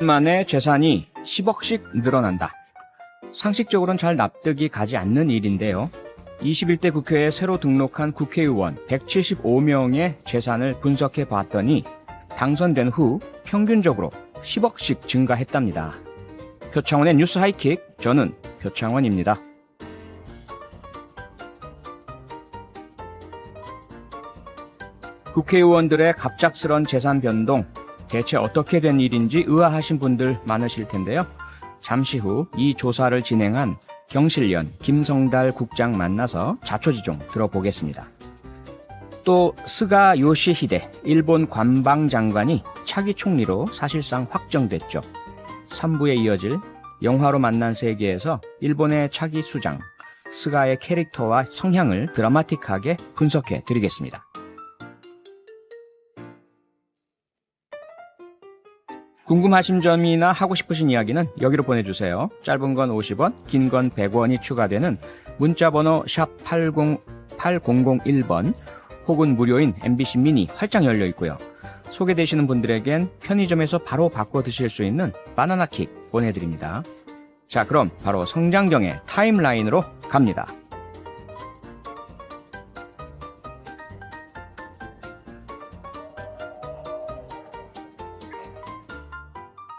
만에 재산이 10억씩 늘어난다. 상식적으로는 잘 납득이 가지 않는 일인데요. 21대 국회에 새로 등록한 국회의원 175명의 재산을 분석해 봤더니 당선된 후 평균적으로 10억씩 증가했답니다. 표창원의 뉴스 하이킥, 저는 표창원입니다. 국회의원들의 갑작스런 재산 변동, 대체 어떻게 된 일인지 의아하신 분들 많으실 텐데요. 잠시 후 이 조사를 진행한 경실련 김성달 국장 만나서 자초지종 들어보겠습니다. 또 스가 요시히데 일본 관방장관이 차기 총리로 사실상 확정됐죠. 3부에 이어질 영화로 만난 세계에서 일본의 차기 수장 스가의 캐릭터와 성향을 드라마틱하게 분석해 드리겠습니다. 궁금하신 점이나 하고 싶으신 이야기는 여기로 보내주세요. 짧은 건 50원, 긴 건 100원이 추가되는 문자번호 샵 8001번 혹은 무료인 MBC 미니 활짝 열려 있고요. 소개되시는 분들에겐 편의점에서 바로 바꿔 드실 수 있는 바나나킥 보내드립니다. 자, 그럼 바로 성장경의 타임라인으로 갑니다.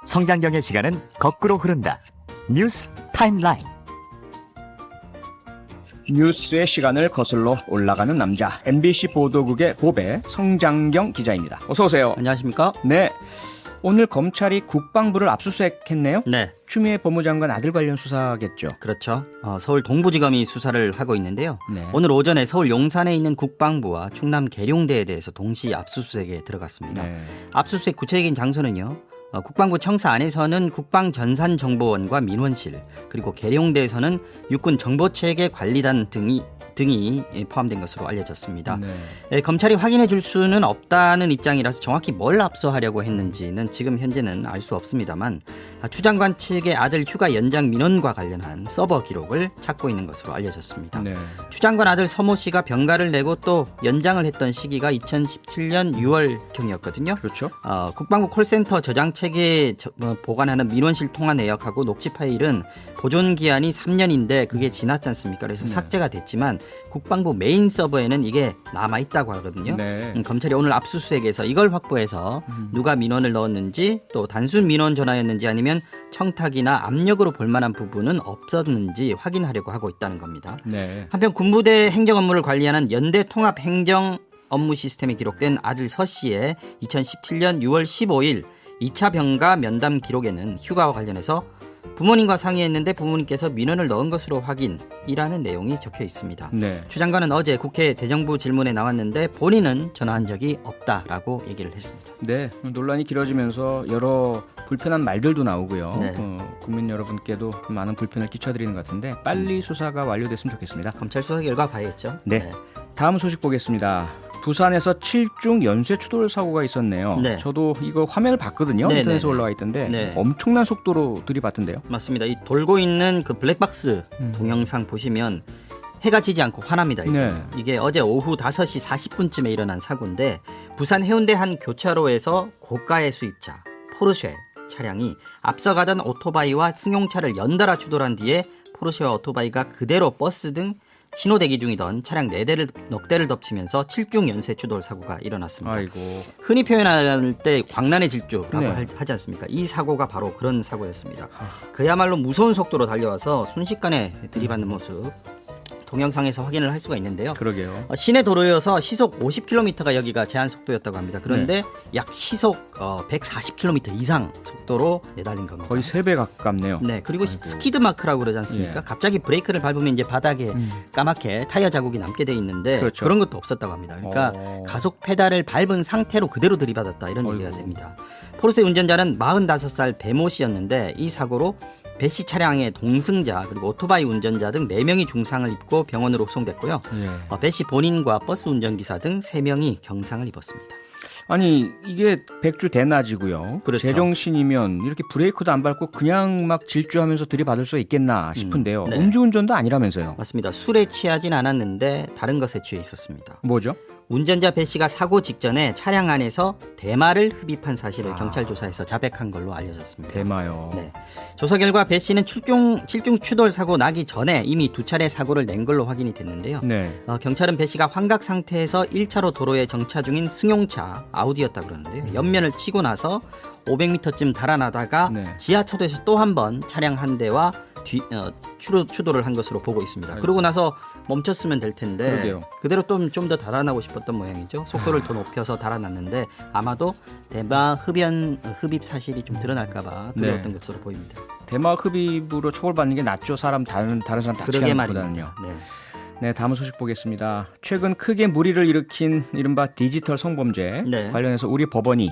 성장경의 시간은 거꾸로 흐른다. 뉴스 타임라인. 뉴스의 시간을 거슬러 올라가는 남자, MBC 보도국의 보배 성장경 기자입니다. 어서 오세요. 안녕하십니까? 네, 오늘 검찰이 국방부를 압수수색했네요. 네, 추미애 법무장관 아들 관련 수사겠죠. 그렇죠. 서울 동부지검이 수사를 하고 있는데요. 네. 오늘 오전에 서울 용산에 있는 국방부와 충남 계룡대에 대해서 동시 압수수색에 들어갔습니다. 네. 압수수색 구체적인 장소는요. 국방부 청사 안에서는 국방전산정보원과 민원실, 그리고 계룡대에서는 육군정보체계관리단 등이 포함된 것으로 알려졌습니다. 네. 검찰이 확인해 줄 수는 없다는 입장이라서 정확히 뭘 압수하려고 했는지는 지금 현재는 알 수 없습니다만 추 장관 측의 아들 휴가 연장 민원과 관련한 서버 기록을 찾고 있는 것으로 알려졌습니다. 네. 추 장관 아들 서모 씨가 병가를 내고 또 연장을 했던 시기가 2017년 6월경이었거든요. 그렇죠. 국방부 콜센터 저장체계에 보관하는 민원실 통화 내역하고 녹취 파일은 보존 기한이 3년인데 그게 지났지 않습니까? 그래서 네. 삭제가 됐지만 국방부 메인 서버에는 이게 남아있다고 하거든요. 네. 검찰이 오늘 압수수색에서 이걸 확보해서 누가 민원을 넣었는지 또 단순 민원 전화였는지 아니면 청탁이나 압력으로 볼 만한 부분은 없었는지 확인하려고 하고 있다는 겁니다. 네. 한편 군부대 행정 업무를 관리하는 연대 통합 행정 업무 시스템에 기록된 아들 서 씨의 2017년 6월 15일 2차 병가 면담 기록에는 휴가와 관련해서 부모님과 상의했는데 부모님께서 민원을 넣은 것으로 확인이라는 내용이 적혀 있습니다. 네. 추 장관은 어제 국회 대정부 질문에 나왔는데 본인은 전화한 적이 없다라고 얘기를 했습니다. 네. 논란이 길어지면서 여러 불편한 말들도 나오고요. 네. 국민 여러분께도 많은 불편을 끼쳐드리는 것 같은데 빨리 수사가 완료됐으면 좋겠습니다. 검찰 수사 결과 봐야겠죠. 네. 다음 소식 보겠습니다. 부산에서 7중 연쇄 추돌 사고가 있었네요. 네. 저도 이거 화면을 봤거든요. 네, 인터넷에 네, 올라와 있던데 네. 엄청난 속도로 들이받던데요. 맞습니다. 이 돌고 있는 그 블랙박스 동영상 보시면 해가 지지 않고 환합니다. 네. 이게 어제 오후 5시 40분쯤에 일어난 사고인데 부산 해운대 한 교차로에서 고가의 수입차 포르쉐 차량이 앞서가던 오토바이와 승용차를 연달아 추돌한 뒤에 포르쉐와 오토바이가 그대로 버스 등 신호 대기 중이던 차량 4대를 넉 대를 덮치면서 7중 연쇄 추돌 사고가 일어났습니다. 아이고. 흔히 표현할 때 광란의 질주라고 네. 하지 않습니까? 이 사고가 바로 그런 사고였습니다. 그야말로 무서운 속도로 달려와서 순식간에 들이받는 모습 동영상에서 확인을 할 수가 있는데요. 그러게요. 시내 도로여서 시속 50km가 여기가 제한 속도였다고 합니다. 그런데 약 시속 140km 이상 속도로 내달린 겁니다. 거의 3배 가깝네요. 네, 그리고 아이고. 스키드 마크라고 그러지 않습니까? 예. 갑자기 브레이크를 밟으면 이제 바닥에 까맣게 타이어 자국이 남게 돼 있는데 그렇죠. 그런 것도 없었다고 합니다. 그러니까 가속 페달을 밟은 상태로 그대로 들이받았다 이런 얘기가 됩니다. 포르쉐 운전자는 45살 배모 씨였는데 이 사고로 배 씨 차량의 동승자 그리고 오토바이 운전자 등 4명이 중상을 입고 병원으로 후송됐고요. 예. 배 씨 본인과 버스 운전기사 등 3명이 경상을 입었습니다. 아니 이게 백주 대낮이고요. 그렇죠. 제정신이면 이렇게 브레이크도 안 밟고 그냥 막 질주하면서 들이받을 수 있겠나 싶은데요. 네. 음주운전도 아니라면서요. 맞습니다. 술에 취하진 않았는데 다른 것에 취해 있었습니다. 뭐죠? 운전자 배 씨가 사고 직전에 차량 안에서 대마를 흡입한 사실을 경찰 조사에서 자백한 걸로 알려졌습니다. 대마요. 네. 조사 결과 배 씨는 칠중 추돌 사고 나기 전에 이미 2차례 사고를 낸 걸로 확인이 됐는데요. 네. 경찰은 배 씨가 환각 상태에서 1차로 도로에 정차 중인 승용차 아우디였다 그러는데요. 옆면을 치고 나서 500m쯤 달아나다가 네. 지하차도에서 또 한 번 차량 한 대와 추돌을 한 것으로 보고 있습니다. 그러고 나서 멈췄으면 될 텐데 그러게요. 그대로 좀 더 달아나고 싶었던 모양이죠. 속도를 더 높여서 달아났는데 아마도 대마 흡입 사실이 좀 드러날까 봐 두려웠던 네. 것으로 보입니다. 대마 흡입으로 처벌받는 게 낫죠. 다른 사람 다치게 그러게 하는 것보다는요. 말입니다. 네. 네, 다음 소식 보겠습니다. 최근 크게 물의를 일으킨 이른바 디지털 성범죄 네. 관련해서 우리 법원이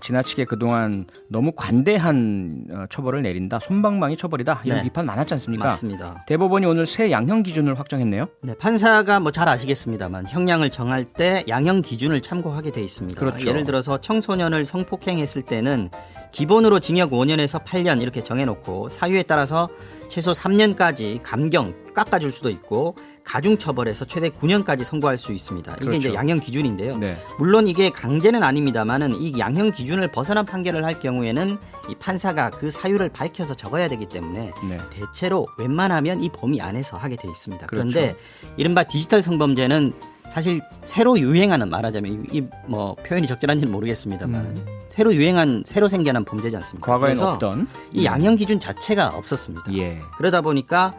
지나치게 그동안 너무 관대한 처벌을 내린다. 솜방망이 처벌이다. 이런 네. 비판 많았지 않습니까? 맞습니다. 대법원이 오늘 새 양형 기준을 확정했네요. 네, 판사가 뭐 잘 아시겠습니다만 형량을 정할 때 양형 기준을 참고하게 돼 있습니다. 그렇죠. 예를 들어서 청소년을 성폭행했을 때는 기본으로 징역 5년에서 8년 이렇게 정해놓고 사유에 따라서 최소 3년까지 감경 깎아줄 수도 있고 가중처벌에서 최대 9년까지 선고할 수 있습니다. 이게 그렇죠. 이제 양형 기준인데요. 네. 물론 이게 강제는 아닙니다만은 이 양형 기준을 벗어난 판결을 할 경우에는 이 판사가 그 사유를 밝혀서 적어야 되기 때문에 네. 대체로 웬만하면 이 범위 안에서 하게 돼 있습니다. 그렇죠. 그런데 이른바 디지털 성범죄는 사실 새로 유행하는 말하자면 이 뭐 표현이 적절한지는 모르겠습니다만 새로 생겨난 범죄지 않습니까? 과거에는 그래서 없던 이 양형 기준 자체가 없었습니다. 예. 그러다 보니까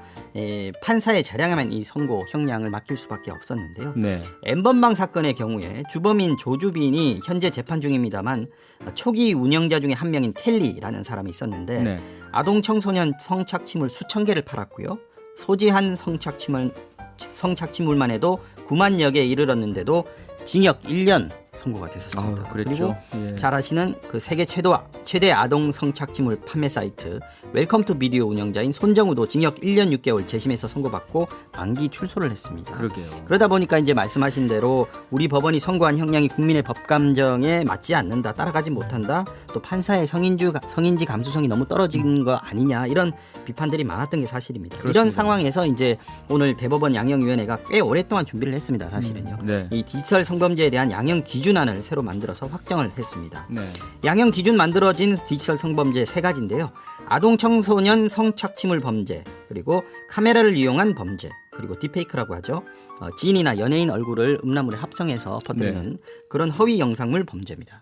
판사에 자량하면 이 선고 형량을 맡길 수밖에 없었는데요. 네. N번방 사건의 경우에 주범인 조주빈이 현재 재판 중입니다만 초기 운영자 중에 한 명인 켈리라는 사람이 있었는데 네. 아동 청소년 성착취물 수천 개를 팔았고요. 소지한 성착취물만 해도 9만여 개에 이르렀는데도 징역 1년 선고가 됐었습니다. 그랬죠. 그리고 예. 잘 아시는 그 세계 최대 아동 성착취물 판매 사이트 웰컴 투 비디오 운영자인 손정우도 징역 1년 6개월 재심에서 선고받고 만기 출소를 했습니다. 그러게요. 그러다 보니까 이제 말씀하신 대로 우리 법원이 선고한 형량이 국민의 법 감정에 맞지 않는다, 따라가지 못한다, 또 판사의 성인지 감수성이 너무 떨어진 거 아니냐 이런 비판들이 많았던 게 사실입니다. 그렇습니다. 이런 상황에서 이제 오늘 대법원 양형위원회가 꽤 오랫동안 준비를 했습니다. 사실은요. 네. 이 디지털 성범죄에 대한 양형 기준안을 새로 만들어서 확정을 했습니다. 네. 양형 기준 만들어진 디지털 성범죄 세 가지인데요. 아동 청소년 성착취물 범죄, 그리고 카메라를 이용한 범죄, 그리고 딥페이크라고 하죠. 지인이나 연예인 얼굴을 음란물에 합성해서 퍼뜨리는 그런 허위 영상물 범죄입니다.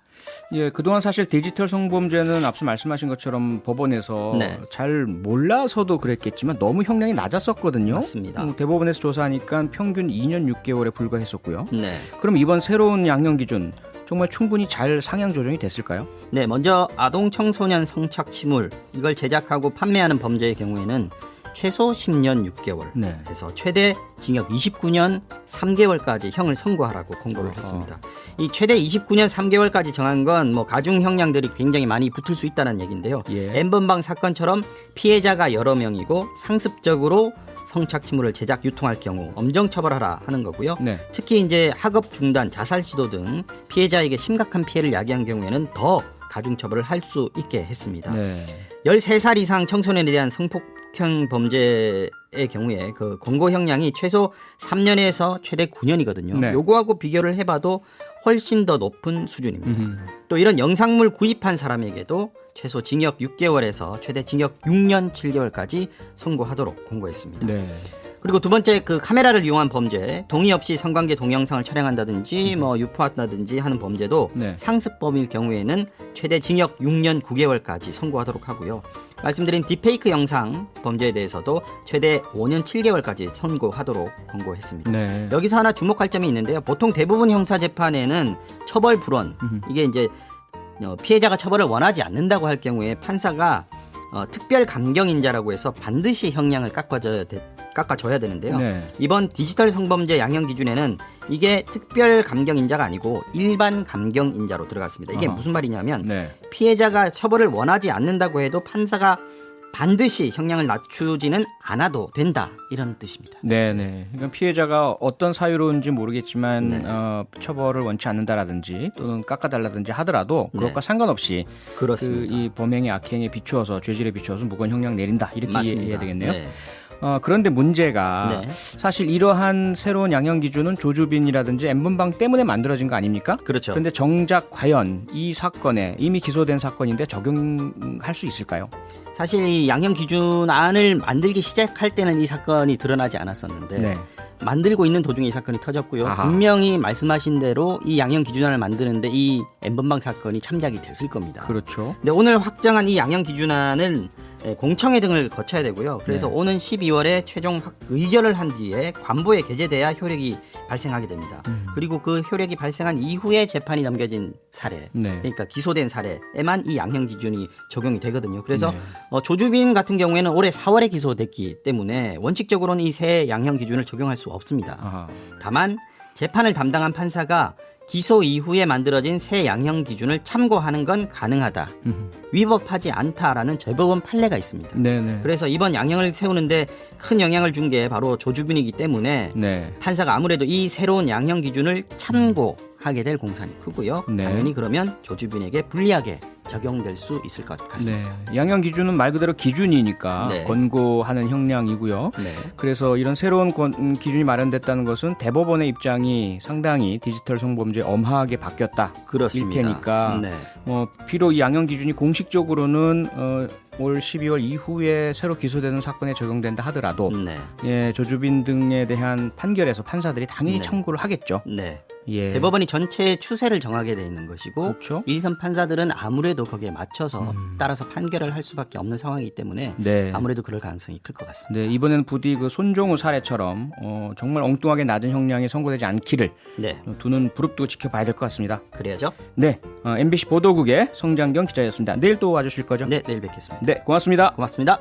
예, 그동안 사실 디지털 성범죄는 앞서 말씀하신 것처럼 법원에서 네. 잘 몰라서도 그랬겠지만 너무 형량이 낮았었거든요. 맞습니다. 대법원에서 조사하니까 평균 2년 6개월에 불과했었고요. 네. 그럼 이번 새로운 양형 기준 정말 충분히 잘 상향 조정이 됐을까요? 네, 먼저 아동 청소년 성착취물 이걸 제작하고 판매하는 범죄의 경우에는 최소 10년 6개월, 네. 그래서 최대 징역 29년 3개월까지 형을 선고하라고 공고를 했습니다. 이 최대 29년 3개월까지 정한 건 뭐 가중 형량들이 굉장히 많이 붙을 수 있다는 얘기인데요. 예. N번방 사건처럼 피해자가 여러 명이고 상습적으로 성착취물을 제작 유통할 경우 엄정 처벌하라 하는 거고요. 네. 특히 이제 학업 중단, 자살 시도 등 피해자에게 심각한 피해를 야기한 경우에는 더 가중 처벌을 할 수 있게 했습니다. 네. 13살 이상 청소년에 대한 성폭행 범죄의 경우에 그 권고 형량이 최소 3년에서 최대 9년이거든요. 네. 요거하고 비교를 해봐도 훨씬 더 높은 수준입니다. 또 이런 영상물 구입한 사람에게도 최소 징역 6개월에서 최대 징역 6년 7개월까지 선고하도록 공고했습니다. 네. 그리고 두 번째 그 카메라를 이용한 범죄, 동의 없이 성관계 동영상을 촬영한다든지 뭐 유포한다든지 하는 범죄도 네. 상습범일 경우에는 최대 징역 6년 9개월까지 선고하도록 하고요. 말씀드린 딥페이크 영상 범죄에 대해서도 최대 5년 7개월까지 선고하도록 권고했습니다. 네. 여기서 하나 주목할 점이 있는데요. 보통 대부분 형사 재판에는 처벌 불원, 이게 이제 피해자가 처벌을 원하지 않는다고 할 경우에 판사가 특별 감경인자라고 해서 반드시 형량을 깎아줘야 되는데요. 네. 이번 디지털 성범죄 양형 기준에는 이게 특별 감경인자가 아니고 일반 감경인자로 들어갔습니다. 이게 아하. 무슨 말이냐면 네. 피해자가 처벌을 원하지 않는다고 해도 판사가 반드시 형량을 낮추지는 않아도 된다 이런 뜻입니다. 네네. 그러니까 피해자가 어떤 사유로인지 모르겠지만 네. 처벌을 원치 않는다라든지 또는 깎아달라든지 하더라도 그것과 네. 상관없이 그렇습니다. 이 범행의 악행에 비추어서 죄질에 비추어서 무거운 형량 내린다 이렇게 맞습니다. 이해해야 되겠네요. 네. 그런데 문제가 네. 사실 이러한 새로운 양형 기준은 조주빈이라든지 N번방 때문에 만들어진 거 아닙니까? 그렇죠. 그런데 정작 과연 이 사건에 이미 기소된 사건인데 적용할 수 있을까요? 사실 이 양형 기준안을 만들기 시작할 때는 이 사건이 드러나지 않았었는데 네. 만들고 있는 도중에 이 사건이 터졌고요. 아하. 분명히 말씀하신 대로 이 양형 기준안을 만드는데 이 N번방 사건이 참작이 됐을 겁니다. 그렇죠. 근데 오늘 확정한 이 양형 기준안은 공청회 등을 거쳐야 되고요. 그래서 네. 오는 12월에 최종 의결을 한 뒤에 관보에 게재돼야 효력이 발생하게 됩니다. 그리고 그 효력이 발생한 이후에 재판이 넘겨진 사례, 네. 그러니까 기소된 사례에만 이 양형 기준이 적용이 되거든요. 그래서 네. 조주빈 같은 경우에는 올해 4월에 기소됐기 때문에 원칙적으로는 이 새 양형 기준을 적용할 수 없습니다. 아하. 다만 재판을 담당한 판사가 기소 이후에 만들어진 새 양형 기준을 참고하는 건 가능하다. 위법하지 않다라는 재법원 판례가 있습니다. 네네. 그래서 이번 양형을 세우는데 큰 영향을 준 게 바로 조주빈이기 때문에 네. 판사가 아무래도 이 새로운 양형 기준을 참고하게 될 공산이 크고요. 네. 당연히 그러면 조주빈에게 불리하게 적용될 수 있을 것 같습니다. 네. 양형 기준은 말 그대로 기준이니까 네. 권고하는 형량이고요. 네. 그래서 이런 새로운 기준이 마련됐다는 것은 대법원의 입장이 상당히 디지털 성범죄 엄하게 바뀌었다. 그렇습니다. 일 테니까 네. 비록 이 양형 기준이 공식적으로는 올 12월 이후에 새로 기소되는 사건에 적용된다 하더라도 네. 예, 조주빈 등에 대한 판결에서 판사들이 당연히 네. 참고를 하겠죠. 네. 예. 대법원이 전체 추세를 정하게 돼 있는 것이고 그렇죠. 1선 판사들은 아무래도 거기에 맞춰서 따라서 판결을 할 수밖에 없는 상황이기 때문에 네. 아무래도 그럴 가능성이 클 것 같습니다. 네, 이번에는 부디 그 손종우 사례처럼 정말 엉뚱하게 낮은 형량이 선고되지 않기를 네, 두 눈 부릅뜨고 지켜봐야 될 것 같습니다. 그래야죠. 네, MBC 보도국의 성장경 기자였습니다. 내일 또 와주실 거죠? 네, 내일 뵙겠습니다. 네, 고맙습니다. 고맙습니다.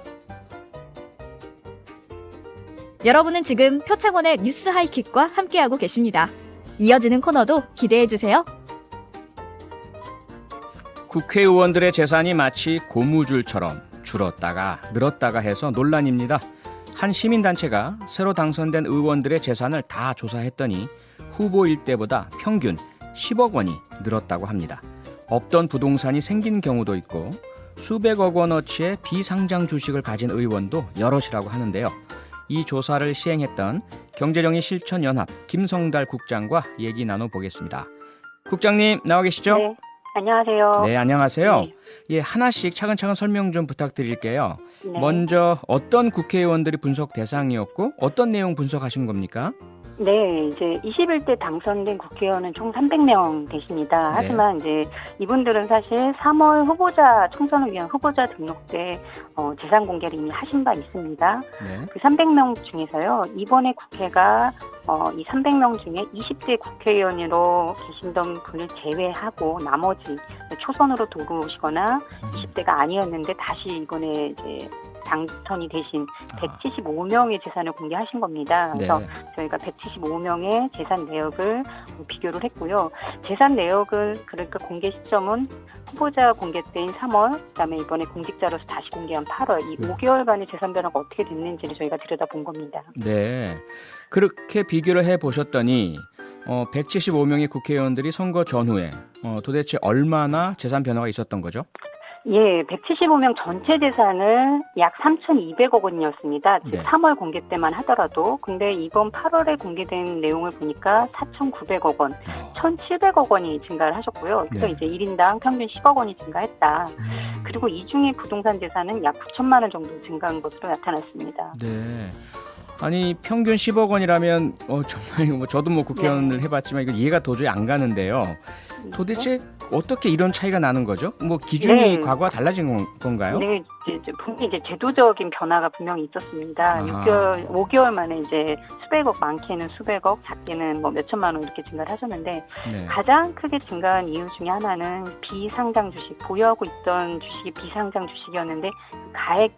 여러분은 지금 표창원의 뉴스 하이킥과 함께하고 계십니다. 이어지는 코너도 기대해주세요. 국회의원들의 재산이 마치 고무줄처럼 줄었다가 늘었다가 해서 논란입니다. 한 시민단체가 새로 당선된 의원들의 재산을 다 조사했더니 후보일 때보다 평균 10억 원이 늘었다고 합니다. 없던 부동산이 생긴 경우도 있고 수백억 원어치의 비상장 주식을 가진 의원도 여럿이라고 하는데요. 이 조사를 시행했던 경제정의 실천연합 김성달 국장과 얘기 나눠보겠습니다. 국장님 나와 계시죠? 네, 안녕하세요. 네, 안녕하세요. 네. 예, 하나씩 차근차근 설명 좀 부탁드릴게요. 네. 먼저 어떤 국회의원들이 분석 대상이었고 어떤 내용 분석하신 겁니까? 네, 이제 21대 당선된 국회의원은 총 300명 되십니다. 하지만 이제 이분들은 사실 3월 후보자 총선을 위한 후보자 등록 때 재산 공개를 이미 하신 바 있습니다. 네. 그 300명 중에서요, 이번에 국회가 이 300명 중에 20대 국회의원으로 계신던 분을 제외하고 나머지 초선으로 들어오시거나 20대가 아니었는데 다시 이번에 이제 당선이 되신 175명의 재산을 공개하신 겁니다. 그래서 네. 저희가 175명의 재산 내역을 비교를 했고요. 재산 내역을 그러니까 공개 시점은 후보자 공개 때인 3월, 그다음에 이번에 공직자로서 다시 공개한 8월, 이 5개월간의 재산 변화가 어떻게 됐는지를 저희가 들여다본 겁니다. 네. 그렇게 비교를 해보셨더니 175명의 국회의원들이 선거 전후에 도대체 얼마나 재산 변화가 있었던 거죠? 예, 175명 전체 재산을 약 3,200억 원이었습니다. 즉 네. 3월 공개 때만 하더라도. 근데 이번 8월에 공개된 내용을 보니까 4,900억 원, 1,700억 원이 증가를 하셨고요. 그래서 네. 이제 1인당 평균 10억 원이 증가했다. 그리고 이 중에 부동산 재산은 약 9천만 원 정도 증가한 것으로 나타났습니다. 네. 아니 평균 10억 원이라면 정말 저도 국회의원을 해봤지만 이거 이해가 도저히 안 가는데요. 도대체 어떻게 이런 차이가 나는 거죠? 기준이 네. 과거와 달라진 건가요? 네, 분명히 이제 제도적인 변화가 분명히 있었습니다. 아하. 5개월 만에 이제 수백억, 많게는 수백억, 작게는 몇천만 원 이렇게 증가를 하셨는데 네. 가장 크게 증가한 이유 중에 하나는 비상장 주식, 보유하고 있던 주식이 비상장 주식이었는데 그 가액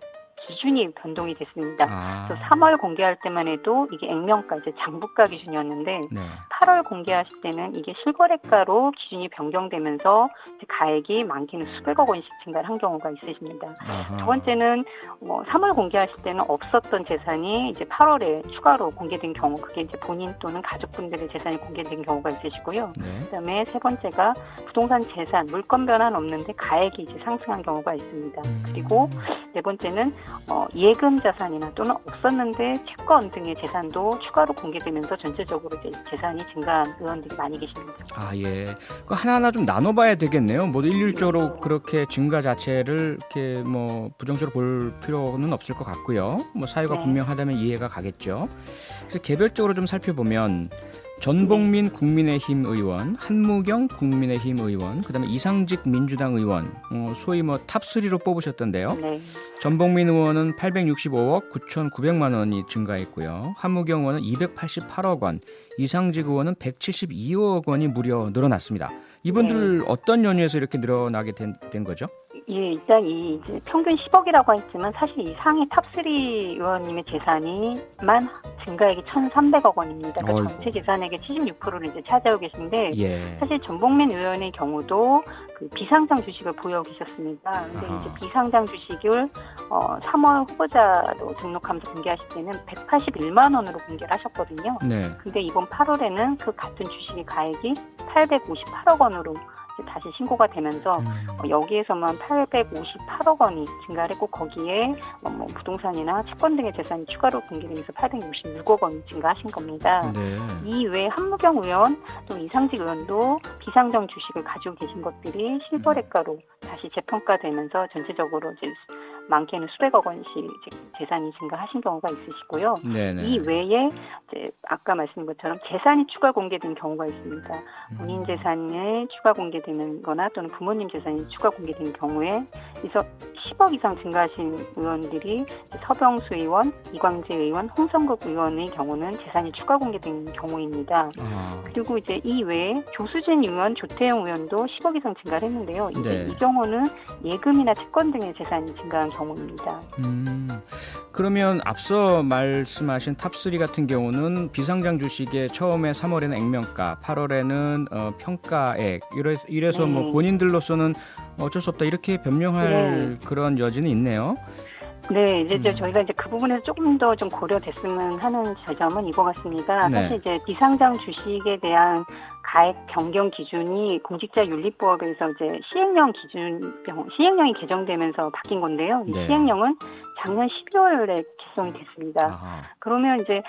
기준이 변동이 됐습니다. 그래서 3월 공개할 때만 해도 이게 액면가, 이제 장부가 기준이었는데 네. 8월 공개하실 때는 이게 실거래가로 기준이 변경되면서 이제 가액이 많게는 수백억 원씩 증가를 한 경우가 있으십니다. 아하. 두 번째는 3월 공개하실 때는 없었던 재산이 이제 8월에 추가로 공개된 경우, 그게 이제 본인 또는 가족분들의 재산이 공개된 경우가 있으시고요. 네. 그다음에 세 번째가 부동산 재산, 물건 변화는 없는데 가액이 이제 상승한 경우가 있습니다. 그리고 네 번째는 예금 자산이나 또는 없었는데 채권 등의 재산도 추가로 공개되면서 전체적으로 이제 재산이 증가한 의원들이 많이 계십니다. 아, 예. 그 하나하나 좀 나눠봐야 되겠네요. 모두 일률적으로 네. 그렇게 증가 자체를 이렇게 뭐 부정적으로 볼 필요는 없을 것 같고요. 뭐 사유가 네. 분명하다면 이해가 가겠죠. 그래서 개별적으로 좀 살펴보면 전복민 국민의힘 의원, 한무경 국민의힘 의원, 그다음에 이상직 민주당 의원, 소위 뭐 탑3로 뽑으셨던데요. 네. 전복민 의원은 865억 9,900만 원이 증가했고요. 한무경 의원은 288억 원, 이상직 의원은 172억 원이 무려 늘어났습니다. 이분들 어떤 연유에서 이렇게 늘어나게 된 거죠? 예, 일단 이 이제 평균 10억이라고 했지만 사실 이 상위 탑3 의원님의 재산이만 증가액이 1,300억 원입니다. 그러니까 어이구. 전체 재산액의 76%를 이제 차지하고 계신데 예. 사실 전복민 의원의 경우도 그 비상장 주식을 보유하고 계셨습니다. 근데 아하. 이제 비상장 주식을 3월 후보자로 등록하면서 공개하실 때는 181만 원으로 공개를 하셨거든요. 네. 근데 이번 8월에는 그 같은 주식의 가액이 858억 원으로 이제 다시 신고가 되면서 여기에서만 858억 원이 증가를 했고 거기에 뭐 부동산이나 채권 등의 재산이 추가로 공개되면서 866억 원이 증가하신 겁니다. 네. 이외에 한무경 의원 또 이상직 의원도 비상장 주식을 가지고 계신 것들이 실거래가로 다시 재평가되면서 전체적으로 이제 많게는 수백억 원씩 재산이 증가하신 경우가 있으시고요. 네네. 이 외에 이제 아까 말씀드린 것처럼 재산이 추가 공개된 경우가 있습니다. 본인 재산이 추가 공개되는 거나 또는 부모님 재산이 추가 공개된 경우에 그래서 10억 이상 증가하신 의원들이 서병수 의원, 이광재 의원, 홍성국 의원의 경우는 재산이 추가 공개된 경우입니다. 아, 그리고 이제 이 외에 조수진 의원, 조태영 의원도 10억 이상 증가를 했는데요. 이제 네. 이 경우는 예금이나 채권 등의 재산이 증가한 경우입니다. 그러면 앞서 말씀하신 탑3 같은 경우는 비상장 주식의 처음에 3월에는 액면가, 8월에는 평가액 이래서 네. 뭐 본인들로서는 어쩔 수 없다 이렇게 변명할 그런 여지는 있네요. 네, 이제 저희가 이제 그 부분에서 조금 더 좀 고려됐으면 하는 지점은 이거 같습니다. 네. 사실 이제 비상장 주식에 대한 가액 변경 기준이 공직자윤리법에서 이제 시행령이 개정되면서 바뀐 건데요. 이 네. 시행령은 작년 12월에 개정이 됐습니다. 아하. 그러면 이제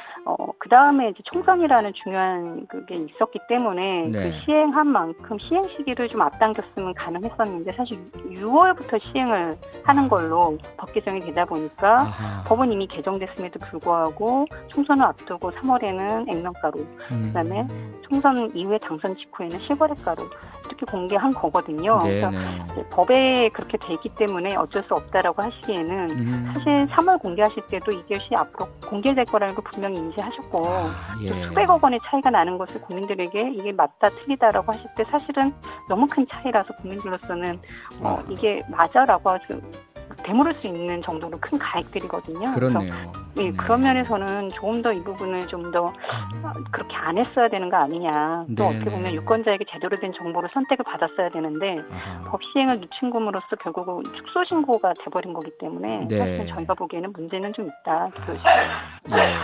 그 다음에 이제 총선이라는 중요한 그게 있었기 때문에 네. 그 시행한 만큼 시행 시기를 좀 앞당겼으면 가능했었는데 사실 6월부터 시행을 하는 걸로 법 개정이 되다 보니까 아하. 법은 이미 개정됐음에도 불구하고 총선을 앞두고 3월에는 액면가로 그다음에 총선 이후에 당선 직후에는 실거래가로 이렇게 공개한 거거든요. 그래서 네네. 이제 법에 그렇게 돼 있기 때문에 어쩔 수 없다라고 하시기에는 사실 3월 공개하실 때도 이것이 앞으로 공개될 거라는 걸 분명히 인지하셨고 아, 또 예. 수백억 원의 차이가 나는 것을 국민들에게 이게 맞다 틀리다라고 하실 때 사실은 너무 큰 차이라서 국민들로서는 이게 맞아라고 하죠. 되물을 수 있는 정도로 큰 가액들이거든요. 그렇네요. 예, 그런 면에서는 조금 더 이 부분을 좀 더 그렇게 안 했어야 되는 거 아니냐. 또 네네. 어떻게 보면 유권자에게 제대로 된 정보를 선택을 받았어야 되는데 아하. 법 시행을 늦춘 금으로써 결국은 축소 신고가 돼버린 거기 때문에 네. 사실 저희가 보기에는 문제는 좀 있다. 예.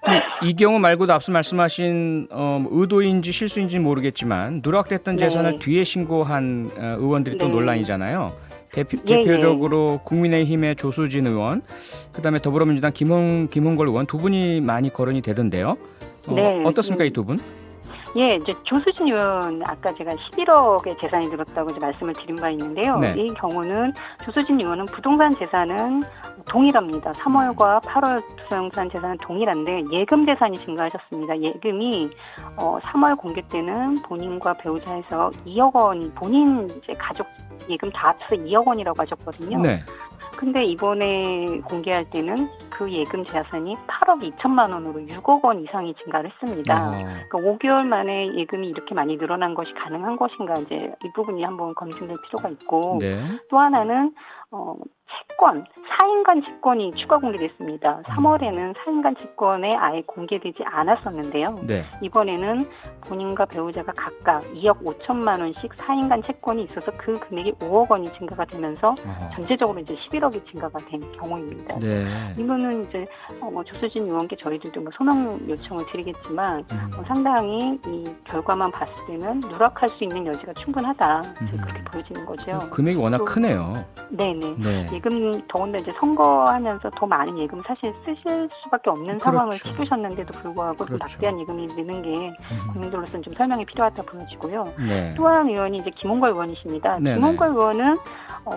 근데 이 경우 말고도 앞서 말씀하신 의도인지 실수인지 모르겠지만 누락됐던 네. 재산을 뒤에 신고한 의원들이 또 네. 논란이잖아요. 예, 대표적으로 국민의힘의 조수진 의원, 그다음에 더불어민주당 김홍걸 의원 두 분이 많이 거론이 되던데요. 네. 어떻습니까 이 두 분? 예, 이제 조수진 의원 아까 제가 11억의 재산이 늘었다고 이제 말씀을 드린 바 있는데요. 네. 이 경우는 조수진 의원은 부동산 재산은 동일합니다. 3월과 8월 부동산 재산은 동일한데 예금 재산이 증가하셨습니다. 예금이 3월 공개 때는 본인과 배우자에서 2억 원이 본인 이제 가족 예금 다 합쳐서 2억 원이라고 하셨거든요. 네. 근데 이번에 공개할 때는 그 예금 재산이 8억 2천만 원으로 6억 원 이상이 증가를 했습니다. 그러니까 5개월 만에 예금이 이렇게 많이 늘어난 것이 가능한 것인가 이제 이 부분이 한번 검증될 필요가 있고 네. 또 하나는 채권, 4인간 채권이 추가 공개됐습니다. 3월에는 4인간 채권에 아예 공개되지 않았었는데요. 네. 이번에는 본인과 배우자가 각각 2억 5천만 원씩 4인간 채권이 있어서 그 금액이 5억 원이 증가가 되면서 전체적으로 이제 11억이 증가가 된 경우입니다. 네. 이거는 이제 조수진 의원께 저희들도 소명 요청을 드리겠지만 상당히 이 결과만 봤을 때는 누락할 수 있는 여지가 충분하다. 그렇게 보여지는 거죠. 금액이 워낙 크네요. 네네. 네. 예금 더군다나 이제 선거하면서 더 많은 예금 사실 쓰실 수밖에 없는 상황을 그렇죠. 치르셨는데도 불구하고 또 그렇죠. 막대한 예금이 드는 게 국민들로서는 좀 설명이 필요하다 보여지고요. 네. 또 한 의원이 이제 김홍걸 의원이십니다. 네네. 김홍걸 의원은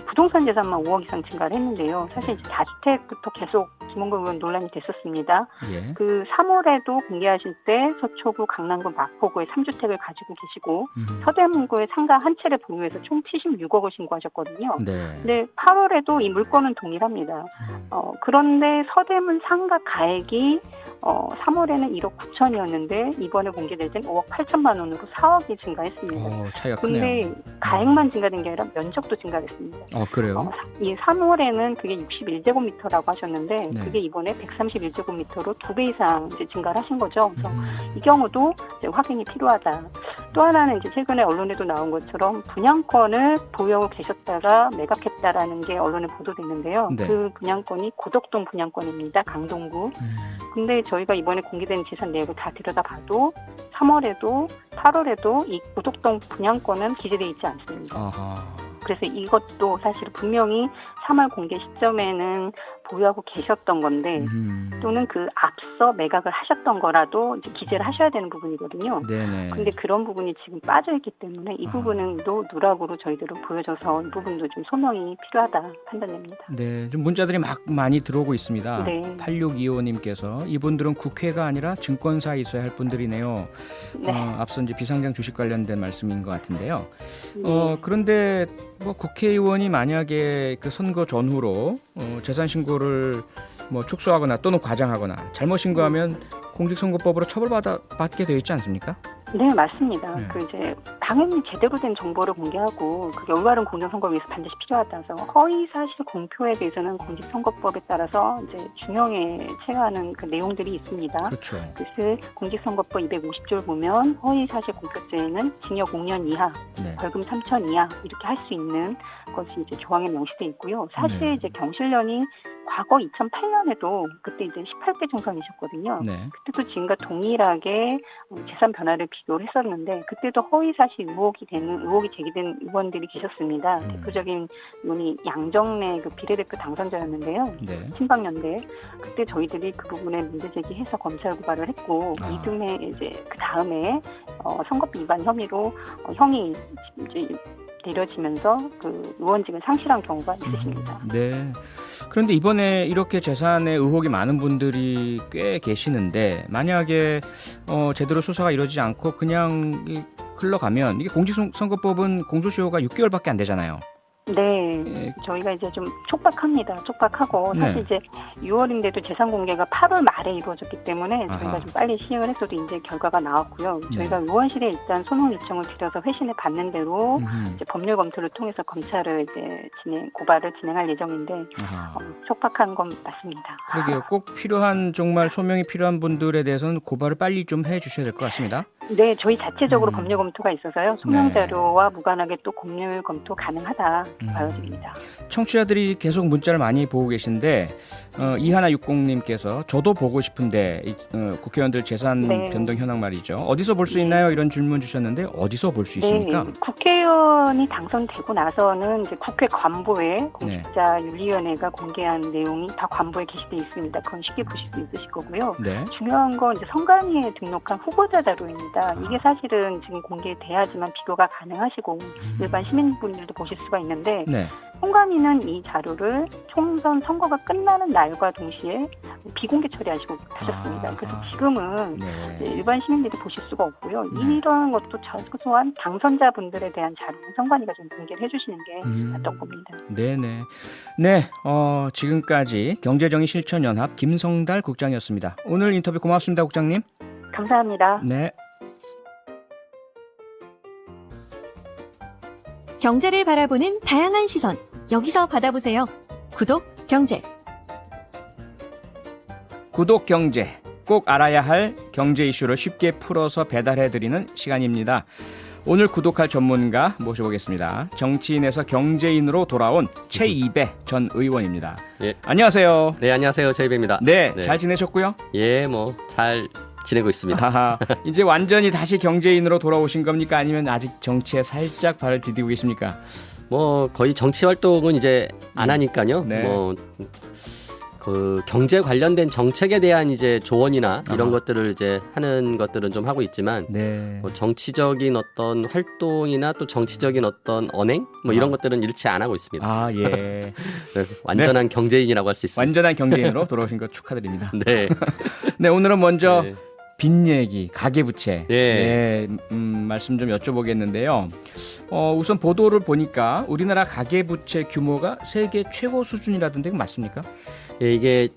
부동산 재산만 5억 이상 증가를 했는데요. 사실 이제 다주택부터 계속 김홍걸 의원 논란이 됐었습니다. 예. 그 3월에도 공개하실 때 서초구, 강남구, 마포구에 3주택을 가지고 계시고 서대문구에 상가 한 채를 보유해서 총 76억을 신고하셨거든요. 네. 근데 8월에도 이 물건은 동일합니다. 그런데 서대문 상가 가액이 3월에는 1억 9천이었는데 이번에 공개될 땐 5억 8천만 원으로 4억이 증가했습니다. 차이가 크네요. 근데 가액만 증가된 게 아니라 면적도 증가했습니다. 그래요? 이 3월에는 그게 61제곱미터라고 하셨는데 네. 그게 이번에 131제곱미터로 2배 이상 이제 증가를 하신 거죠. 그래서 이 경우도 이제 확인이 필요하다. 또 하나는 이제 최근에 언론에도 나온 것처럼 분양권을 보유하고 계셨다가 매각했다라는 게 언론에 보도됐는데요. 네. 그 분양권이 고덕동 분양권입니다. 강동구. 근데 저희가 이번에 공개된 재산 내역을 다 들여다봐도 3월에도 8월에도 이 고덕동 분양권은 기재되어 있지 않습니다. 아하. 그래서 이것도 사실 분명히 3월 공개 시점에는 보유하고 계셨던 건데 또는 그 앞서 매각을 하셨던 거라도 이제 기재를 하셔야 되는 부분이거든요. 네네. 근데 그런 부분이 지금 빠져있기 때문에 이 부분도 누락으로 저희들은 보여져서 이 부분도 좀 소명이 필요하다 판단됩니다. 네, 좀 문자들이 막 많이 들어오고 있습니다. 네. 8625님께서 이분들은 국회가 아니라 증권사에 있어야 할 분들이네요. 네. 앞서 이제 비상장 주식 관련된 말씀인 것 같은데요. 네. 그런데 뭐 국회의원이 만약에 그 선거 전후로 재산 신고를 뭐 축소하거나 또는 과장하거나 잘못 신고하면 공직선거법으로 처벌받게 되어 있지 않습니까? 네, 맞습니다. 네. 그 이제 당연히 제대로 된 정보를 공개하고 그 올바른 공정선거를 위해서 반드시 필요하다서 허위 사실 공표에 대해서는 공직선거법에 따라서 이제 중형에 처하는 그 내용들이 있습니다. 그렇죠. 그래서 공직선거법 250조를 보면 허위 사실 공표죄에는 징역 5년 이하, 네. 벌금 3천 이하 이렇게 할 수 있는 것이 이제 조항에 명시돼 있고요. 사실 네. 이제 경실련이 과거 2008년에도 그때 이제 18대 총선이셨거든요. 네. 그때도 지금과 동일하게 재산 변화를 비교를 했었는데 그때도 허위 사실 의혹이 제기된 의원들이 계셨습니다. 대표적인 의원이 양정래 그 비례대표 당선자였는데요. 네. 친박연대 그때 저희들이 그 부분에 문제 제기해서 검찰 고발을 했고 이듬해 이제 그 다음에 선거법 위반 혐의로 형이 이제 내려지면서 그 의원직을 상실한 경우가 있으십니다. 네. 그런데 이번에 이렇게 재산에 의혹이 많은 분들이 꽤 계시는데 만약에 제대로 수사가 이루어지지 않고 그냥 흘러가면 이게 공직선거법은 공소시효가 6개월밖에 안 되잖아요. 네, 예. 저희가 이제 좀 촉박합니다. 촉박하고 네. 사실 이제 6월인데도 재산 공개가 8월 말에 이루어졌기 때문에 저희가 아하. 좀 빨리 시행을 했어도 이제 결과가 나왔고요. 네. 저희가 의원실에 일단 소명 요청을 드려서 회신을 받는 대로 이제 법률 검토를 통해서 검찰을 이제 고발을 진행할 예정인데 아하. 촉박한 건 맞습니다. 그러게요. 꼭 필요한 정말 소명이 필요한 분들에 대해서는 고발을 빨리 좀 해주셔야 될 것 같습니다. 네, 저희 자체적으로 법률 검토가 있어서요. 소명 네. 자료와 무관하게 또 법률 검토 가능하다 봐여집니다. 청취자들이 계속 문자를 많이 보고 계신데 이하나 60님께서 저도 보고 싶은데 국회의원들 재산 네. 변동 현황 말이죠. 어디서 볼 수 있나요? 이런 질문 주셨는데 어디서 볼 수 있습니까? 네, 국회의원이 당선되고 나서는 이제 국회 관보에 공직자윤리위원회가 공개한 내용이 다 관보에 게시돼 있습니다. 그건 쉽게 보실 수 있으실 거고요. 네. 중요한 건 이제 선관위에 등록한 후보자 자료입니다. 이게 사실은 지금 공개돼야지만 비교가 가능하시고 일반 시민분들도 보실 수가 있는데 네. 선관위는 이 자료를 총선 선거가 끝나는 날과 동시에 비공개 처리하시고 하셨습니다. 그래서 지금은 네. 일반 시민들이 보실 수가 없고요. 이런 것도 최소한 당선자분들에 대한 자료는 선관위가 좀 공개를 해주시는 게 맞다고 봅니다. 네네. 네. 지금까지 경제정의 실천연합 김성달 국장이었습니다. 오늘 인터뷰 고맙습니다, 국장님. 감사합니다. 네. 경제를 바라보는 다양한 시선. 여기서 받아보세요. 구독 경제. 구독 경제, 꼭 알아야 할 경제 이슈를 쉽게 풀어서 배달해드리는 시간입니다. 오늘 구독할 전문가 모셔보겠습니다. 정치인에서 경제인으로 돌아온 최이배 전 의원입니다. 예. 안녕하세요. 네, 안녕하세요. 최이배입니다. 네, 네. 잘 지내셨고요? 예, 뭐 잘 지내고 있습니다. 하하, 이제 완전히 다시 경제인으로 돌아오신 겁니까? 아니면 아직 정치에 살짝 발을 디디고 계십니까? 뭐 거의 정치 활동은 이제 안 하니까요. 네. 뭐 그 경제 관련된 정책에 대한 이제 조언이나 이런 아하. 것들을 이제 하는 것들은 좀 하고 있지만 네. 뭐 정치적인 어떤 활동이나 또 정치적인 어떤 언행 뭐 이런 것들은 일치 안 하고 있습니다. 아, 예. 네, 완전한 경제인이라고 할 수 있습니다. 완전한 경제인으로 돌아오신 거 축하드립니다. 네. 네, 오늘은 먼저 네. 빚 얘기, 가계부채 예. 말씀 좀 여쭤보겠는데요. 우선 보도를 보니까 우리나라 가계부채 규모가 세계 최고 수준이라던데 맞습니까? 예, 이게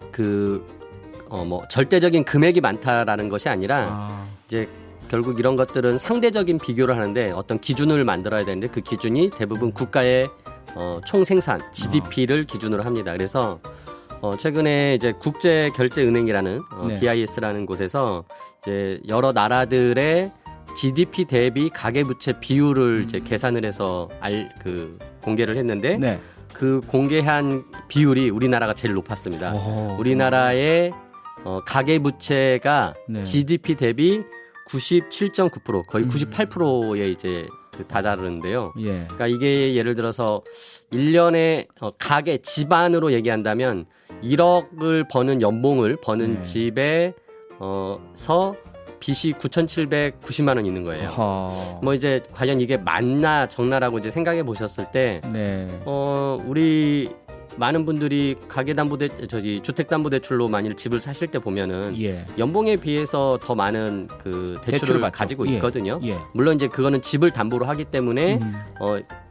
뭐 절대적인 금액이 많다라는 것이 아니라 이제 결국 이런 것들은 상대적인 비교를 하는데 어떤 기준을 만들어야 되는데 그 기준이 대부분 국가의 총생산 GDP를 기준으로 합니다. 그래서 최근에 이제 국제결제은행이라는 네. BIS라는 곳에서 이제 여러 나라들의 GDP 대비 가계부채 비율을 이제 계산을 해서 공개를 했는데 네. 그 공개한 비율이 우리나라가 제일 높았습니다. 우리나라의 가계부채가 네. GDP 대비 97.9% 거의 98%에 이제 다다르는데요. 예. 그러니까 이게 예를 들어서 1년에 가계 집안으로 얘기한다면 1억을 버는 연봉을 버는 네. 집에서 빚이 9,790만 원 있는 거예요. 어허. 뭐 이제 과연 이게 맞나 적나라고 이제 생각해 보셨을 때 네. 우리 많은 분들이 주택담보대출로 만일 집을 사실 때 보면은 예. 연봉에 비해서 더 많은 그 대출을 받죠. 가지고 예. 있거든요. 예. 물론 이제 그거는 집을 담보로 하기 때문에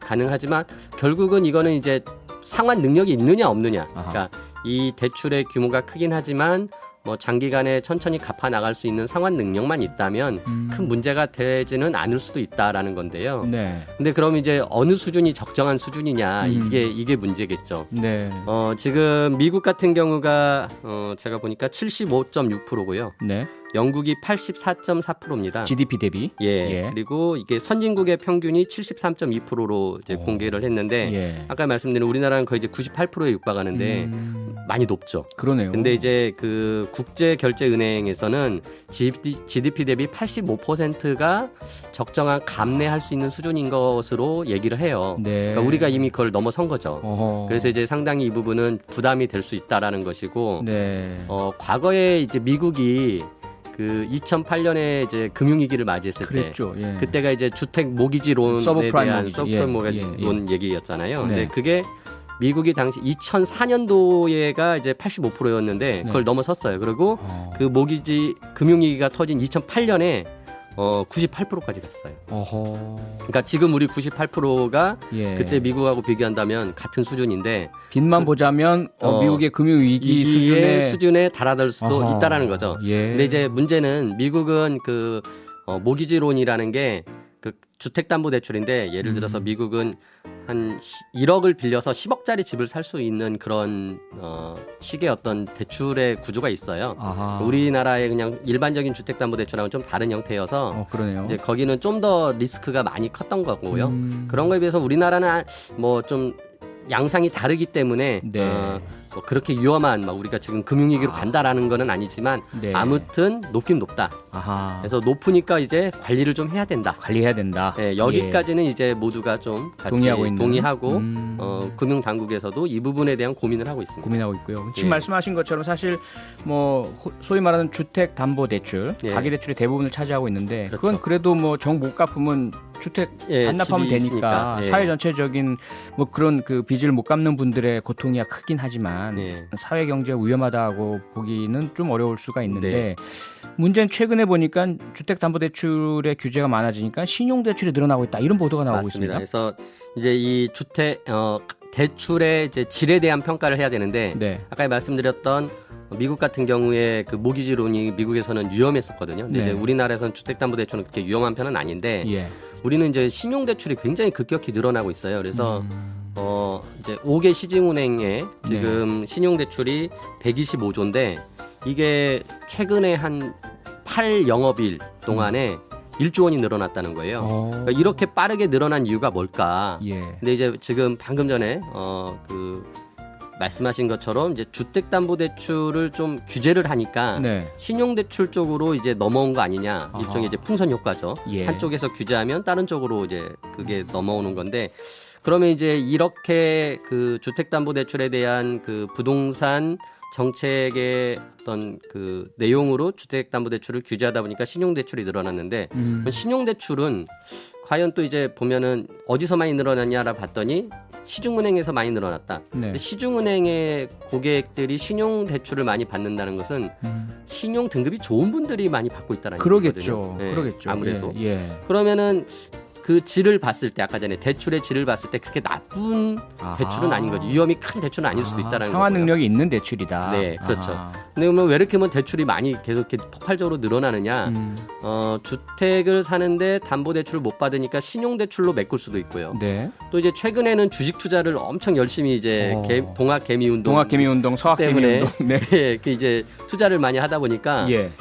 가능하지만 결국은 이거는 이제 상환 능력이 있느냐 없느냐. 아하. 그러니까 이 대출의 규모가 크긴 하지만 뭐 장기간에 천천히 갚아 나갈 수 있는 상환 능력만 있다면 큰 문제가 되지는 않을 수도 있다라는 건데요. 네. 근데 그럼 이제 어느 수준이 적정한 수준이냐 이게 문제겠죠. 네. 지금 미국 같은 경우가 제가 보니까 75.6%고요. 네. 영국이 84.4%입니다. GDP 대비. 예. 예. 그리고 이게 선진국의 평균이 73.2%로 이제 공개를 했는데 예. 아까 말씀드린 우리나라는 거의 이제 98%에 육박하는데 많이 높죠. 그러네요. 근데 이제 그 국제결제은행에서는 GDP 대비 85%가 적정한 감내할 수 있는 수준인 것으로 얘기를 해요. 네. 그러니까 우리가 이미 그걸 넘어선 거죠. 어허. 그래서 이제 상당히 이 부분은 부담이 될 수 있다라는 것이고, 네. 과거에 이제 미국이 그 2008년에 이제 금융위기를 맞이했을 그랬죠. 예. 때, 그때가 이제 주택 모기지론에 서브프라임 대한 모기지. 서브프라임 예, 모기지론 얘기였잖아요. 네. 근데 그게 미국이 당시 2004년도에가 이제 85%였는데 그걸 넘어섰어요. 그리고 그 모기지 금융위기가 터진 2008년에 98%까지 갔어요. 어허. 그러니까 지금 우리 98%가 예. 그때 미국하고 비교한다면 같은 수준인데 빚만 보자면 미국의 금융 위기 위기의 수준에 수준에 달아들 수도 아하. 있다라는 거죠. 예. 근데 이제 문제는 미국은 그 모기지론이라는 게 그 주택담보대출인데 예를 들어서 미국은 한 1억을 빌려서 10억짜리 집을 살 수 있는 그런 식의 어떤 대출의 구조가 있어요. 아하. 우리나라의 그냥 일반적인 주택담보대출하고는 좀 다른 형태여서 그러네요. 이제 거기는 좀 더 리스크가 많이 컸던 거고요. 그런 거에 비해서 우리나라는 뭐 좀 양상이 다르기 때문에 네. 뭐 그렇게 위험한 막 우리가 지금 금융위기로 간다라는 거는 아니지만 네. 아무튼 높긴 높다. 아하. 그래서 높으니까 이제 관리를 좀 해야 된다. 관리해야 된다. 네, 여기까지는 이제 모두가 좀 같이 동의하고 금융 당국에서도 이 부분에 대한 고민을 하고 있습니다. 고민하고 있고요. 지금 예. 말씀하신 것처럼 사실 뭐 소위 말하는 주택 담보 대출, 예. 가계 대출의 대부분을 차지하고 있는데 그렇죠. 그건 그래도 뭐 정 못 갚으면 주택 예, 반납하면 집이 되니까 있으니까. 예. 사회 전체적인 뭐 그런 그 빚을 못 갚는 분들의 고통이 크긴 하지만 예. 사회 경제가 위험하다고 보기는 좀 어려울 수가 있는데 네. 문제는 최근에 보니까 주택 담보 대출의 규제가 많아지니까 신용 대출이 늘어나고 있다 이런 보도가 나오고 맞습니다. 있습니다. 그래서 이제 이 주택 대출의 이제 질에 대한 평가를 해야 되는데 네. 아까 말씀드렸던 미국 같은 경우에 그 모기지론이 미국에서는 위험했었거든요. 근데 네. 이제 우리나라에서는 주택담보대출은 그렇게 위험한 편은 아닌데 예. 우리는 이제 신용대출이 굉장히 급격히 늘어나고 있어요. 그래서 이제 5개 시중은행에 지금 신용대출이 125조인데 이게 최근에 한 8영업일 동안에 1조 원이 늘어났다는 거예요. 그러니까 이렇게 빠르게 늘어난 이유가 뭘까? 예. 근데 이제 지금 방금 전에 그 말씀하신 것처럼 이제 주택담보대출을 좀 규제를 하니까 네. 신용대출 쪽으로 이제 넘어온 거 아니냐. 아하. 일종의 이제 풍선 효과죠. 예. 한쪽에서 규제하면 다른 쪽으로 이제 그게 넘어오는 건데 그러면 이제 이렇게 그 주택담보대출에 대한 그 부동산 정책의 어떤 그 내용으로 주택담보대출을 규제하다 보니까 신용대출이 늘어났는데 신용대출은 과연 또 이제 보면은 어디서 많이 늘어났냐라 봤더니 시중은행에서 많이 늘어났다. 네. 근데 시중은행의 고객들이 신용대출을 많이 받는다는 것은 신용 등급이 좋은 분들이 많이 받고 있다는 그러겠죠. 얘기거든요. 네, 그러겠죠. 아무래도. 예. 예. 그러면 그 질을 봤을 때 아까 전에 대출의 질을 봤을 때 그렇게 나쁜 아하. 대출은 아닌 거죠. 위험이 큰 대출은 아닐 수도 있다라는 거죠. 상환 능력이 있는 대출이다. 네, 그렇죠. 아하. 근데 그러면 왜 이렇게 하면 대출이 많이 계속 이렇게 폭발적으로 늘어나느냐? 주택을 사는데 담보대출을 못 받으니까 신용대출로 메꿀 수도 있고요. 네. 또 이제 최근에는 주식 투자를 엄청 열심히 이제 동학개미운동 동학개미운동, 서학개미운동. 네. 예, 그 이제 투자를 많이 하다 보니까 예.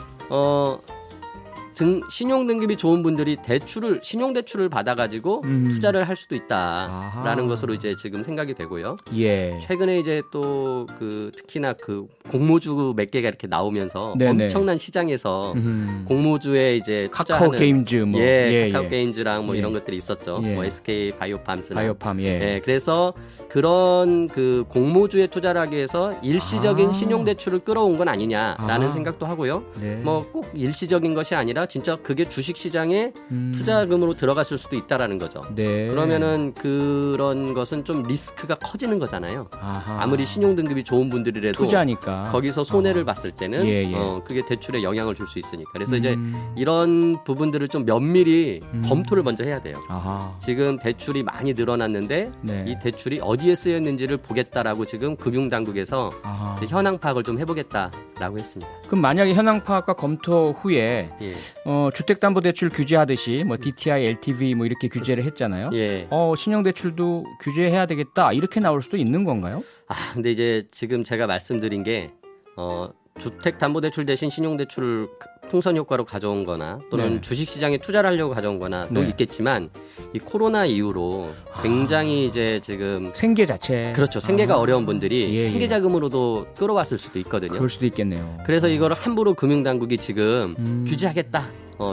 신용 등급이 좋은 분들이 신용대출을 받아가지고 투자를 할 수도 있다라는 아하. 것으로 이제 지금 생각이 되고요. 예. 최근에 이제 또 그 특히나 그 공모주 몇 개가 이렇게 나오면서 네네. 엄청난 시장에서 공모주에 이제 카카오 투자하는 게임즈 뭐 카카오 게임즈랑 뭐 예. 이런 것들이 있었죠. 예. 뭐 SK 바이오팜스나 바이오팜 예. 예, 그래서 그런 그 공모주에 투자를 하기 위해서 일시적인 아. 신용대출을 끌어온 건 아니냐라는 아하. 생각도 하고요. 네. 뭐 꼭 일시적인 것이 아니라 진짜 그게 주식시장에 투자금으로 들어갔을 수도 있다라는 거죠. 네. 그러면은 그런 것은 좀 리스크가 커지는 거잖아요. 아하. 아무리 신용 등급이 좋은 분들이라도 투자니까 거기서 손해를 봤을 때는 예, 예. 그게 대출에 영향을 줄 수 있으니까. 그래서 이제 이런 부분들을 좀 면밀히 검토를 먼저 해야 돼요. 아하. 지금 대출이 많이 늘어났는데 네. 이 대출이 어디에 쓰였는지를 보겠다라고 지금 금융당국에서 아하. 현황 파악을 좀 해보겠다라고 했습니다. 그럼 만약에 현황 파악과 검토 후에 예. 주택담보대출 규제하듯이 뭐 DTI, LTV 뭐 이렇게 규제를 했잖아요. 예. 신용대출도 규제해야 되겠다 이렇게 나올 수도 있는 건가요? 근데 이제 지금 제가 말씀드린 게 주택담보대출 대신 신용대출을 풍선 효과로 가져온 거나 또는 네. 주식시장에 투자를 하려고 가져온 거나 또 네. 있겠지만 이 코로나 이후로 굉장히 이제 지금 생계 자체. 그렇죠. 생계가 어려운 분들이 예, 예. 생계자금으로도 끌어왔을 수도 있거든요. 그럴 수도 있겠네요. 그래서 이거를 함부로 금융당국이 지금 규제하겠다,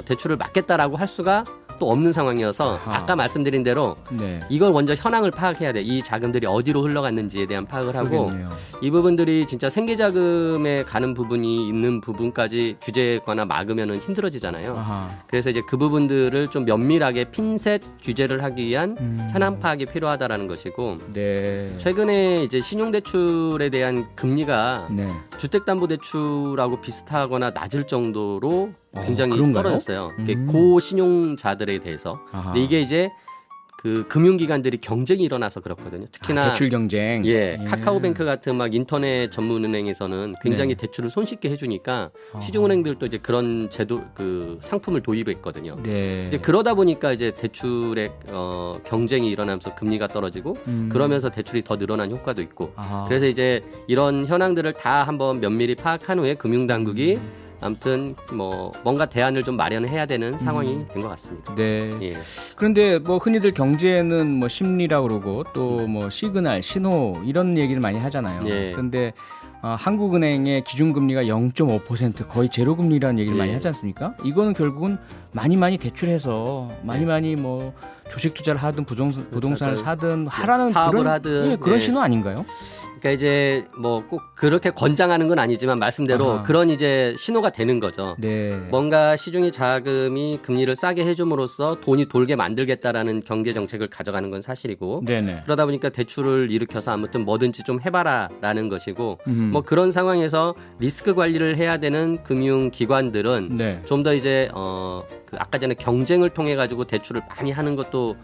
대출을 막겠다라고 할 수가 또 없는 상황이어서 아하. 아까 말씀드린 대로 네. 이걸 먼저 현황을 파악해야 돼. 이 자금들이 어디로 흘러갔는지에 대한 파악을 하고 그러겠네요. 이 부분들이 진짜 생계자금에 가는 부분이 있는 부분까지 규제거나 막으면은 힘들어지잖아요. 아하. 그래서 이제 그 부분들을 좀 면밀하게 핀셋 규제를 하기 위한 현황 파악이 필요하다라는 것이고 네. 최근에 이제 신용대출에 대한 금리가 네. 주택담보대출하고 비슷하거나 낮을 정도로 굉장히 그런가요? 떨어졌어요. 이게 고신용자들에 대해서. 아하. 근데 이게 이제 그 금융기관들이 경쟁이 일어나서 그렇거든요. 특히나 대출 경쟁. 예, 카카오뱅크 같은 막 인터넷 전문은행에서는 굉장히 네. 대출을 손쉽게 해주니까 시중은행들도 이제 그런 제도 그 상품을 도입했거든요. 네. 이제 그러다 보니까 이제 대출의 경쟁이 일어나면서 금리가 떨어지고 그러면서 대출이 더 늘어난 효과도 있고. 아하. 그래서 이제 이런 현황들을 다 한번 면밀히 파악한 후에 금융당국이 아무튼 뭐 뭔가 대안을 좀 마련해야 되는 상황이 된 것 같습니다. 네. 예. 그런데 뭐 흔히들 경제는 뭐 심리라고 그러고 또 뭐 시그널, 신호 이런 얘기를 많이 하잖아요. 예. 그런데 한국은행의 기준금리가 0.5% 거의 제로금리라는 얘기를 예. 많이 하지 않습니까? 이거는 결국은 많이 대출해서 많이 뭐 주식 투자를 하든 부동산을 사든 하라는 사업을 그런, 하든, 그런 예. 신호 아닌가요? 그러니까 이제 뭐 꼭 그렇게 권장하는 건 아니지만 말씀대로 아하. 그런 이제 신호가 되는 거죠. 네. 뭔가 시중의 자금이 금리를 싸게 해줌으로써 돈이 돌게 만들겠다라는 경제 정책을 가져가는 건 사실이고 네네. 그러다 보니까 대출을 일으켜서 아무튼 뭐든지 좀 해봐라라는 것이고 뭐 뭐 그런 상황에서 리스크 관리를 해야 되는 금융기관들은 네. 좀 더 이제 그 아까 전에 경쟁을 통해 가지고 대출을 많이 하는 것도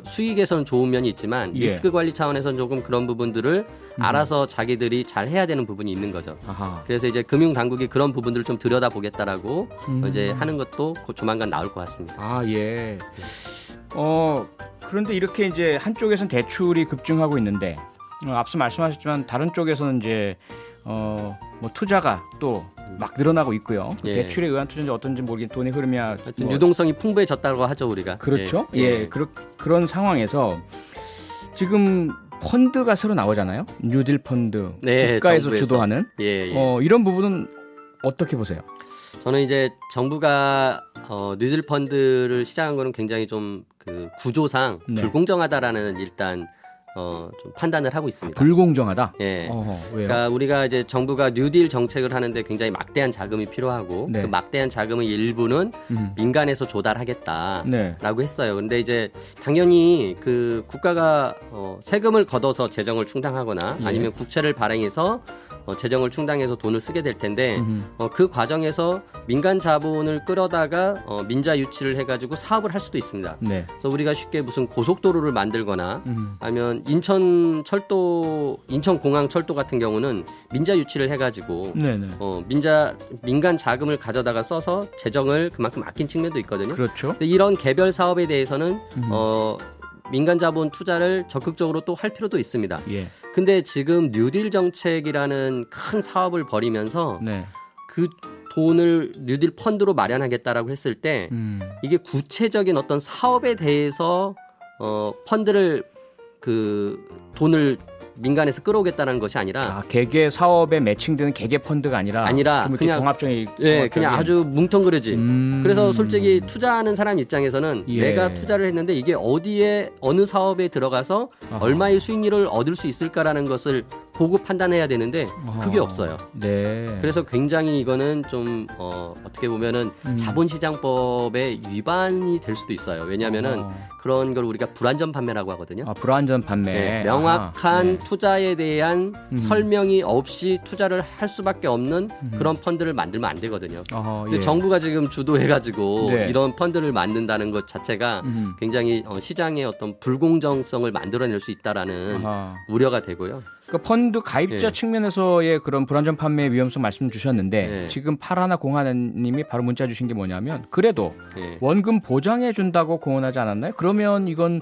수익에서는 좋은 면이 있지만 예. 리스크 관리 차원에서는 조금 그런 부분들을 알아서 자기들이 잘 해야 되는 부분이 있는 거죠. 아하. 그래서 이제 금융 당국이 그런 부분들을 좀 들여다 보겠다라고 이제 하는 것도 곧 조만간 나올 것 같습니다. 아, 예. 그런데 이렇게 이제 한쪽에서는 대출이 급증하고 있는데 앞서 말씀하셨지만 다른 쪽에서는 이제 뭐 투자가 또 막 늘어나고 있고요. 그 예. 대출에 의한 투자인지 어떤지 모르겠 돈의 흐름이야. 하여튼 뭐 유동성이 풍부해졌다고 하죠 우리가. 그렇죠. 예, 그런 상황에서 지금 펀드가 새로 나오잖아요. 뉴딜 펀드, 네, 국가에서 정부에서. 주도하는 예, 예. 이런 부분은 어떻게 보세요? 저는 이제 정부가 뉴딜 펀드를 시작한 거는 굉장히 좀 그 구조상 네. 불공정하다라는 일단 좀 판단을 하고 있습니다. 불공정하다. 예. 왜요? 그러니까 우리가 이제 정부가 뉴딜 정책을 하는데 굉장히 막대한 자금이 필요하고 네. 그 막대한 자금의 일부는 민간에서 조달하겠다라고 네. 했어요. 근데 이제 당연히 그 국가가 세금을 걷어서 재정을 충당하거나 예. 아니면 국채를 발행해서 재정을 충당해서 돈을 쓰게 될 텐데 그 과정에서 민간 자본을 끌어다가 민자 유치를 해가지고 사업을 할 수도 있습니다. 네. 그래서 우리가 쉽게 무슨 고속도로를 만들거나 음. 아니면 인천공항철도 같은 경우는 민자 유치를 해가지고 네네. 민간 자금을 가져다가 써서 재정을 그만큼 아낀 측면도 있거든요. 그렇죠. 근데 이런 개별 사업에 대해서는 민간 자본 투자를 적극적으로 또 할 필요도 있습니다. 예. 근데 지금 뉴딜 정책이라는 큰 사업을 벌이면서 네. 그 돈을 뉴딜 펀드로 마련하겠다라고 했을 때 이게 구체적인 어떤 사업에 대해서 펀드를 그 돈을 민간에서 끌어오겠다는 것이 아니라 개개 사업에 매칭되는 개개 펀드가 아니라 좀 이렇게 그냥 종합적인 그냥 아주 뭉텅그려진. 그래서 솔직히 투자하는 사람 입장에서는 예. 내가 투자를 했는데 이게 어디에 어느 사업에 들어가서 얼마의 수익률을 얻을 수 있을까라는 것을 보고 판단해야 되는데 그게 없어요. 네. 그래서 굉장히 이거는 좀 어떻게 보면은 자본시장법의 위반이 될 수도 있어요. 왜냐하면은 그런 걸 우리가 불안전 판매라고 하거든요. 불안전 판매. 네, 명확한 네. 투자에 대한 설명이 없이 투자를 할 수밖에 없는 그런 펀드를 만들면 안 되거든요. 근데 예. 정부가 지금 주도해가지고 네. 이런 펀드를 만든다는 것 자체가 굉장히 시장의 어떤 불공정성을 만들어낼 수 있다라는 우려가 되고요. 그러니까 펀드 가입자 예. 측면에서의 그런 불안전 판매의 위험성 말씀 주셨는데 예. 지금 파라나 공하나님이 바로 문자 주신 게 뭐냐면 그래도 예. 원금 보장해 준다고 공언하지 않았나요? 그러면 이건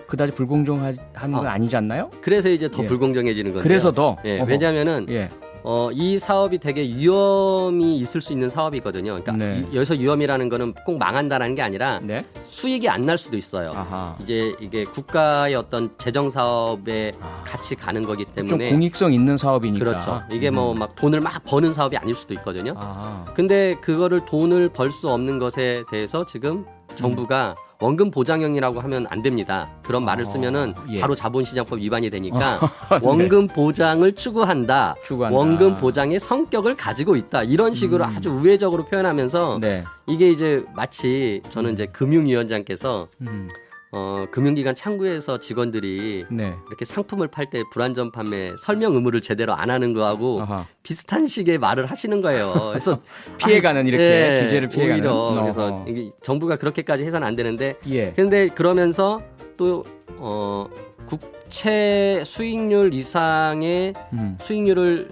그다지 불공정한 건 아니지 않나요? 그래서 이제 더 예. 불공정해지는 건데요. 그래서 더 예, 어허. 왜냐하면은 예. 이 사업이 되게 위험이 있을 수 있는 사업이거든요. 그러니까 네. 여기서 위험이라는 거는 꼭 망한다는 게 아니라 네. 수익이 안 날 수도 있어요. 아하. 이게 국가의 어떤 재정 사업에 같이 가는 거기 좀 때문에 공익성 있는 사업이니까. 그렇죠. 이게 뭐 막 돈을 막 버는 사업이 아닐 수도 있거든요. 아하. 근데 그거를 돈을 벌 수 없는 것에 대해서 지금 정부가 원금 보장형이라고 하면 안 됩니다. 그런 말을 쓰면은 예. 바로 자본시장법 위반이 되니까 원금 보장을 추구한다. 추구한다. 원금 보장의 성격을 가지고 있다. 이런 식으로 아주 우회적으로 표현하면서 네. 이게 이제 마치 저는 이제 금융위원장께서 금융기관 창구에서 직원들이 네. 이렇게 상품을 팔 때 불안전 판매 설명 의무를 제대로 안 하는 거하고 아하. 비슷한 식의 말을 하시는 거예요. 그래서 피해가는 이렇게 규제를 피해가는. 오히려 그래서 어허. 이게 정부가 그렇게까지 해서는 안 되는데 예. 근데 그러면서 또 국채 수익률 이상의 수익률을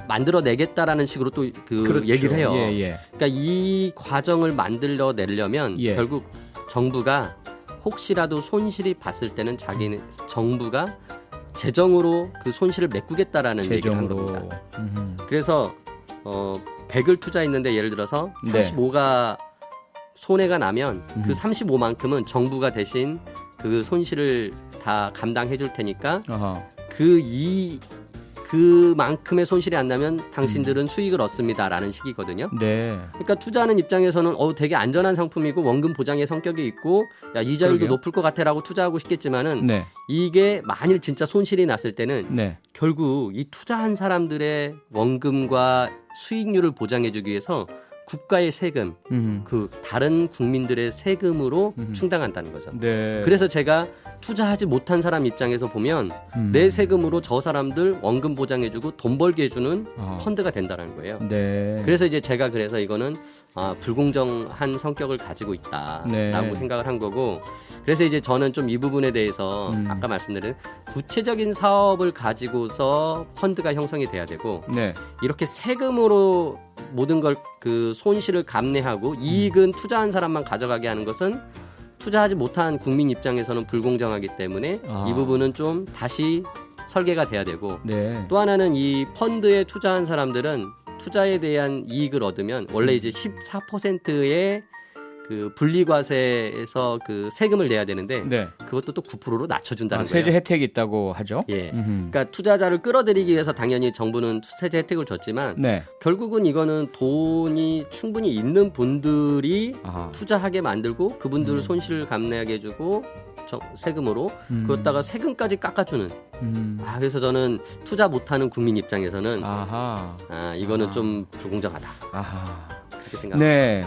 만들어내겠다라는 식으로 또 그렇죠. 얘기를 해요. 예, 예. 그러니까 이 과정을 만들어내려면 예. 결국 정부가 혹시라도 손실이 봤을 때는 자기는 정부가 재정으로 그 손실을 메꾸겠다라는 얘기를 한 재정으로. 겁니다. 그래서 100을 투자했는데 예를 들어서 네. 35가 손해가 나면 그 35만큼은 정부가 대신 그 손실을 다 감당해 줄 테니까 아하. 그만큼의 손실이 안 나면 당신들은 수익을 얻습니다라는 식이거든요. 네. 그러니까 투자하는 입장에서는 되게 안전한 상품이고 원금 보장의 성격이 있고 야, 이자율도 그러게요. 높을 것 같아라고 투자하고 싶겠지만은 네. 이게 만일 진짜 손실이 났을 때는 네. 결국 이 투자한 사람들의 원금과 수익률을 보장해주기 위해서 국가의 세금, 그 다른 국민들의 세금으로 충당한다는 거죠. 네. 그래서 제가 투자하지 못한 사람 입장에서 보면 내 세금으로 저 사람들 원금 보장해주고 돈 벌게 해주는 펀드가 된다는 거예요. 네. 그래서 이제 제가 그래서 이거는 불공정한 성격을 가지고 있다라고 네. 생각을 한 거고 그래서 이제 저는 좀 이 부분에 대해서 아까 말씀드린 구체적인 사업을 가지고서 펀드가 형성이 돼야 되고 네. 이렇게 세금으로 모든 걸 그 손실을 감내하고 이익은 투자한 사람만 가져가게 하는 것은 투자하지 못한 국민 입장에서는 불공정하기 때문에 아. 이 부분은 좀 다시 설계가 돼야 되고 네. 또 하나는 이 펀드에 투자한 사람들은 투자에 대한 이익을 얻으면 원래 이제 14%의 그 분리과세에서 그 세금을 내야 되는데 네. 그것도 또 9%로 낮춰준다는 세제 거예요. 혜택이 있다고 하죠. 예. 음흠. 그러니까 투자자를 끌어들이기 위해서 당연히 정부는 세제 혜택을 줬지만 네. 결국은 이거는 돈이 충분히 있는 분들이 아하. 투자하게 만들고 그분들 손실을 감내하게 해주고 세금으로 그러다가 세금까지 깎아주는. 그래서 저는 투자 못하는 국민 입장에서는 아하. 이거는 아. 좀 불공정하다. 아하. 그렇게 생각합니다. 네,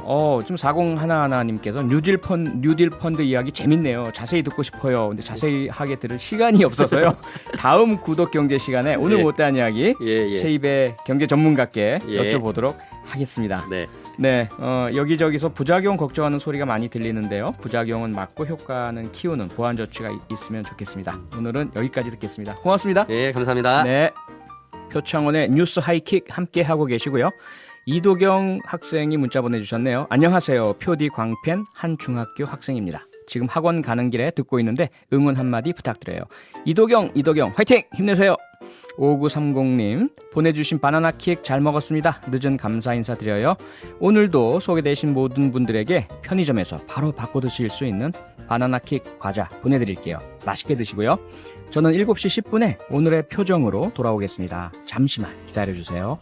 좀 4011님께서 뉴딜 펀드 이야기 재밌네요. 자세히 듣고 싶어요. 근데 자세히 하게 들을 시간이 없어서요. 다음 구독 경제 시간에 오늘 예. 못다한 이야기 예. 제2의 경제 전문가께 예. 여쭤보도록 하겠습니다. 네. 네, 여기저기서 부작용 걱정하는 소리가 많이 들리는데요. 부작용은 막고 효과는 키우는 보완 조치가 있으면 좋겠습니다. 오늘은 여기까지 듣겠습니다. 고맙습니다. 예, 감사합니다. 네, 표창원의 뉴스 하이킥 함께 하고 계시고요. 이도경 학생이 문자 보내주셨네요. 안녕하세요. 표디 광팬 한 중학교 학생입니다. 지금 학원 가는 길에 듣고 있는데 응원 한마디 부탁드려요. 이도경 화이팅! 힘내세요. 5930님 보내주신 바나나킥 잘 먹었습니다. 늦은 감사 인사드려요. 오늘도 소개되신 모든 분들에게 편의점에서 바로 바꿔 드실 수 있는 바나나킥 과자 보내드릴게요. 맛있게 드시고요. 저는 7시 10분에 오늘의 표정으로 돌아오겠습니다. 잠시만 기다려주세요.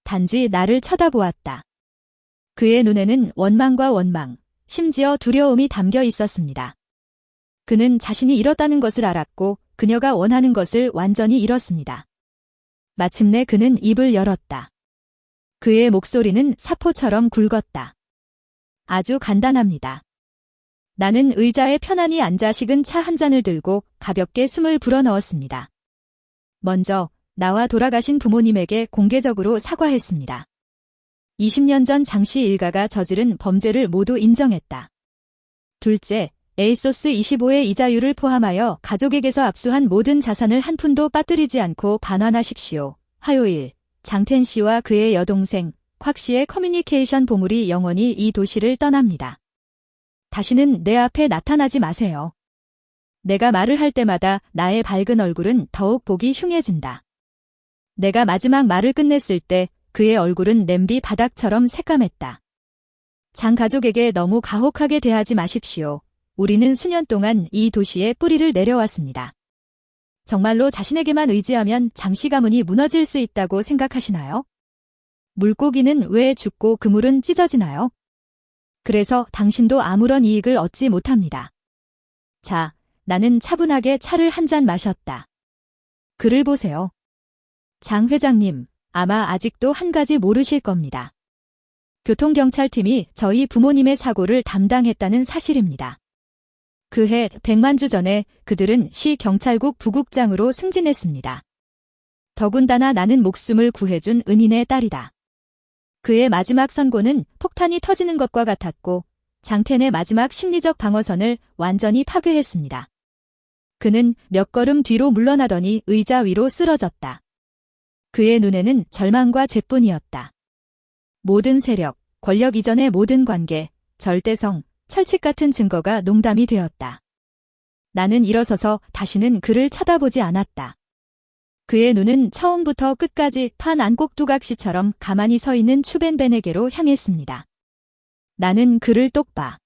단지 나를 쳐다보았다. 그의 눈에는 원망과 원망, 심지어 두려움이 담겨 있었습니다. 그는 자신이 잃었다는 것을 알았고 그녀가 원하는 것을 완전히 잃었습니다. 마침내 그는 입을 열었다. 그의 목소리는 사포처럼 굵었다. 아주 간단합니다. 나는 의자에 편안히 앉아 식은 차 한 잔을 들고 가볍게 숨을 불어넣었습니다. 먼저 나와 돌아가신 부모님에게 공개적으로 사과했습니다. 20년 전 장씨 일가가 저지른 범죄를 모두 인정했다. 둘째, 에이소스 25의 이자율을 포함하여 가족에게서 압수한 모든 자산을 한 푼도 빠뜨리지 않고 반환하십시오. 화요일, 장텐 씨와 그의 여동생, 곽 씨의 커뮤니케이션 보물이 영원히 이 도시를 떠납니다. 다시는 내 앞에 나타나지 마세요. 내가 말을 할 때마다 나의 밝은 얼굴은 더욱 보기 흉해진다. 내가 마지막 말을 끝냈을 때 그의 얼굴은 냄비 바닥처럼 새까맸다. 장 가족에게 너무 가혹하게 대하지 마십시오. 우리는 수년 동안 이 도시에 뿌리를 내려왔습니다. 정말로 자신에게만 의지하면 장씨 가문이 무너질 수 있다고 생각하시나요? 물고기는 왜 죽고 그물은 찢어지나요? 그래서 당신도 아무런 이익을 얻지 못합니다. 자, 나는 차분하게 차를 한 잔 마셨다. 글을 보세요. 장 회장님, 아마 아직도 한 가지 모르실 겁니다. 교통경찰팀이 저희 부모님의 사고를 담당했다는 사실입니다. 그해 100만 주 전에 그들은 시 경찰국 부국장으로 승진했습니다. 더군다나 나는 목숨을 구해준 은인의 딸이다. 그의 마지막 선고는 폭탄이 터지는 것과 같았고 장텐의 마지막 심리적 방어선을 완전히 파괴했습니다. 그는 몇 걸음 뒤로 물러나더니 의자 위로 쓰러졌다. 그의 눈에는 절망과 재뿐이었다. 모든 세력, 권력 이전의 모든 관계, 절대성, 철칙 같은 증거가 농담이 되었다. 나는 일어서서 다시는 그를 쳐다보지 않았다. 그의 눈은 처음부터 끝까지 판 안꼭두각시처럼 가만히 서 있는 추벤벤에게로 향했습니다. 나는 그를 똑 봐.